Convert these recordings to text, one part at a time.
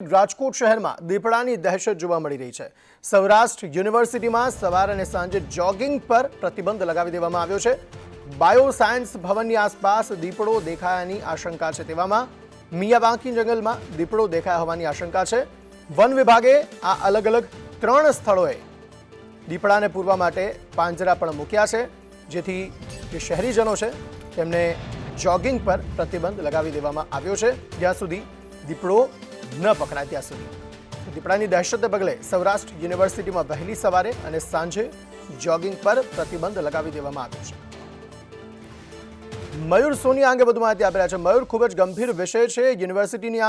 રાજકોટ શહેરમાં દીપડાની દહેશત જોવા મળી રહી છે। સૌરાષ્ટ્ર યુનિવર્સિટીમાં સવાર અને સાંજે જોગિંગ પર પ્રતિબંધ લગાવી દેવામાં આવ્યો છે। બાયો સાયન્સ ભવનની આસપાસ દીપડો દેખાયાની આશંકા છે। તેવામાં મિયાવાકી જંગલમાં દીપડો દેખાયા હોવાની આશંકા છે। વન વિભાગે આ અલગ અલગ 3 સ્થળોએ દીપડાને પૂરવા માટે પાંજરા પણ મૂક્યા છે, જેથી જે શહેરીજનો છે તેમને જોગિંગ પર પ્રતિબંધ લગાવી દેવામાં આવ્યો છે, જ્યાં સુધી દીપડો ન પકડાય ત્યાં સુધી। દીપડાની દહેશતને પગલે સૌરાષ્ટ્ર યુનિવર્સિટીમાં વહેલી સવારે અને સાંજે જોગિંગ પર પ્રતિબંધ લગાવી દેવામાં આવ્યો છે। મયુર સોનિયા અંગે વધુ માહિતી આપી રહ્યા છે। મયુર, ખૂબ જ ગંભીર વિષય છે। યુનિવર્સિટીની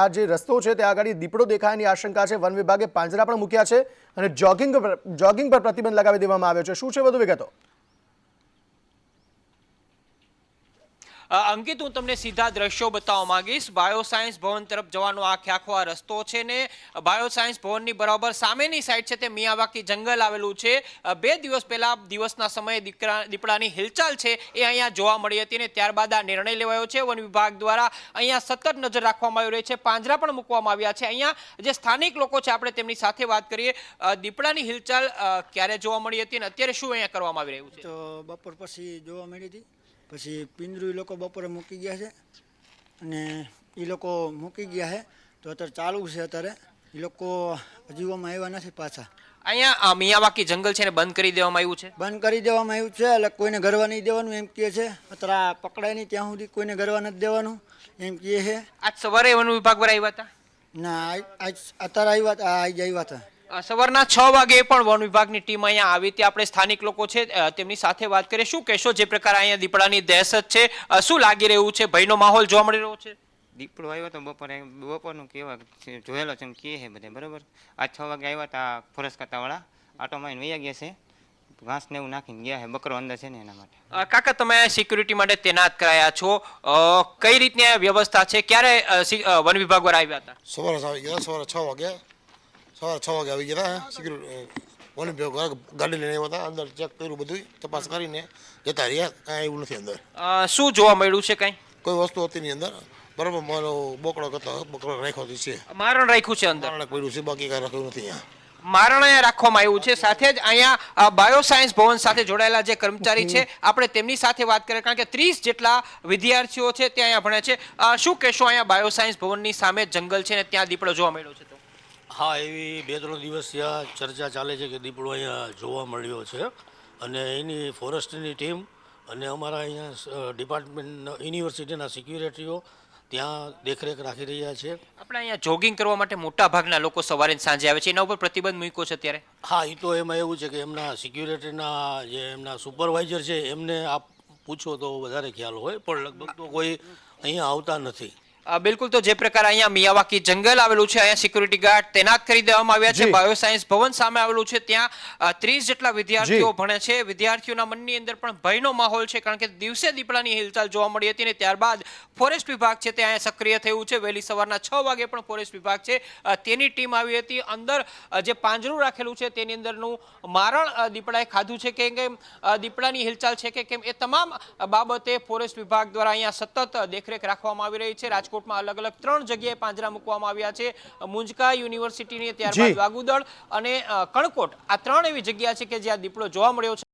આ જે રસ્તો છે ત્યાં આગળ દીપડો દેખાયાની આશંકા છે। વન વિભાગે પાંજરા પણ મૂક્યા છે અને જોગિંગ પર પ્રતિબંધ લગાવી દેવામાં આવ્યો છે। શું છે વધુ વિગતો? અંકિત, હું તમને સીધા દ્રશ્યો બતાવવા માંગીશ। બાયોસાયન્સ ભવન તરફ જવાનો આખો આ રસ્તો છે ને બાયોસાયન્સ ભવનની બરાબર સામેની સાઈડ છે તે મિયાવાકી જંગલ આવેલું છે। 2 દિવસ પહેલા દિવસના સમયે દીપડાની હિલચાલ છે એ અહીંયા જોવા મળી હતી ને ત્યારબાદ આ નિર્ણય લેવાયો છે। વન વિભાગ દ્વારા અહીંયા સતત નજર રાખવામાં આવી રહી છે, પાંજરા પણ મૂકવામાં આવ્યા છે। અહીંયા જે સ્થાનિક લોકો છે આપણે તેમની સાથે વાત કરીએ। દીપડાની હિલચાલ ક્યારે જોવા મળી હતી અને અત્યારે શું અહીંયા કરવામાં આવી રહ્યું છે? તો બપોર પછી જોવા મળી હતી, પછી પિંજરું એ લોકો બપોરે મૂકી ગયા છે અને એ લોકો મૂકી ગયા છે તો અત્યારે ચાલુ છે। અત્યારે એ લોકો હજીવામાં આવ્યા નથી પાછા। અહીંયા મિયાવાકી જંગલ છે ને બંધ કરી દેવામાં આવ્યું છે? બંધ કરી દેવામાં આવ્યું છે, એટલે કોઈને ગરવા નહીં દેવાનું એમ કહે છે। અત્યારે આ પકડાય નહીં ત્યાં સુધી કોઈને ગરવા નથી દેવાનું એમ કહે છે। આજ સવારે વન વિભાગ વાળા આવ્યા હતા? ના, આજ અત્યારે આવ્યા હતા, આજ આવ્યા હતા। સવારના 6 વાગે પણ વન વિભાગની ટીમ અહીંયા આવી હતી। આપણે સ્થાનિક લોકો છે તેમની સાથે વાત કરીએ। શું કહેશો, જે પ્રકાર અહીંયા દીપડાની દહેશત છે, શું લાગી રહ્યું છે? ભયનો માહોલ જોવા મળી રહ્યો છે? દીપડો આવ્યો તો બપોરનું કેવા જોયેલો છે એમ કહે છે બધે, બરાબર। આજ 6 વાગે આવ્યા હતા ફોરેસ્ટ ખાતાવાળા, આટો મારીને વૈયા ગયા છે, ઘાસ ને એવું નાખીને ગયા છે, બકરો અંદર છે ને એના માટે। કાકા, તમે સિક્યુરિટી માટે તૈનાત કરાયા છો, કઈ રીતની વ્યવસ્થા છે? ક્યારે વન વિભાગ વાળા આવ્યા હતા? સવારે આવી ગયા, સવારે 6 વાગે આવી ગયા હતા। સિક્યુરિટી વન વિભાગ ગાડી લઈને આવ્યા હતા, અંદર ચેક કર્યું, બધું તપાસ કરીને જતા રહ્યા। કાંઈ એવું નથી અંદર। શું જોવા મળ્યું છે? કઈ કોઈ વસ્તુ હતી નહીં અંદર, બરાબર। મારો બોકડો રાખ્યો છે, મારણ રાખ્યું છે અંદર, પડ્યું છે, બાકી કાંઈ રાખ્યું નથી અહીંયા। મારણ અહીંયા રાખવામાં આવ્યું છે। સાથે જ અહીંયા બાયોસાયન્સ ભવન સાથે જોડાયેલા જે કર્મચારી છે આપણે તેમની સાથે વાત કરીએ, કારણ કે 30 જેટલા વિદ્યાર્થીઓ છે તે અહીંયા ભણે છે। શું કહેશો, અહીંયા બાયોસાયન્સ ભવનની સામે જંગલ છે ને ત્યાં દીપડો જોવા મળ્યો છે? હા, એવી 2-3 દિવસ ત્યાં ચર્ચા ચાલે છે કે દીપડો અહીંયા જોવા મળ્યો છે અને એની ફોરેસ્ટની ટીમ અને અમારા અહીંયા ડિપાર્ટમેન્ટ યુનિવર્સિટીના સિક્યુરિટીઓ ત્યાં દેખરેખ રાખી રહ્યા છે। આપણે અહીંયા જોગિંગ કરવા માટે મોટા ભાગના લોકો સવારે સાંજે આવે છે, એના ઉપર પ્રતિબંધ મૂક્યો છે અત્યારે? હા, એ તો એમાં એવું છે કે એમના સિક્યુરિટીના જે એમના સુપરવાઇઝર છે એમને આપ પૂછો તો વધારે ખ્યાલ હોય, પણ લગભગ તો કોઈ અહીંયા આવતા નથી। બિલકુલ, તો જે પ્રકાર અહીંયા મિયાવાકી જંગલ આવેલું છે, અહીંયા સિક્યુરિટી ગાર્ડ તૈનાત કરી દેવામાં આવ્યા છે। બાયોસાયન્સ ભવન સામે આવેલું છે, ત્યાં 30 જેટલા વિદ્યાર્થીઓ ભણે છે। વિદ્યાર્થીઓના મનની અંદર પણ ભયનો માહોલ છે, કારણ કે દિવસે દીપડાની હિલચાલ જોવા મળી હતી ને ત્યારબાદ ફોરેસ્ટ વિભાગ છે તે અહીંયા સક્રિય થયું છે। વહેલી સવારના 6 વાગે પણ ફોરેસ્ટ વિભાગ છે તેની ટીમ આવી હતી। અંદર જે પાંજરું રાખેલું છે તેની અંદરનું મારણ દીપડાએ ખાધું છે કે કેમ, દીપડાની હિલચાલ છે કે કેમ, એ તમામ બાબતે ફોરેસ્ટ વિભાગ દ્વારા અહીંયા સતત દેખરેખ રાખવામાં આવી રહી છે। રાજકોટમાં અલગ અલગ 3 જગ્યાએ પાંજરા મૂકવામાં આવ્યા છે। મુંજકા યુનિવર્સિટીની, ત્યારબાદ વાગુદળ અને કણકોટ, આ 3 એવી જગ્યા છે કે જ્યાં દીપડો જોવા મળ્યો છે।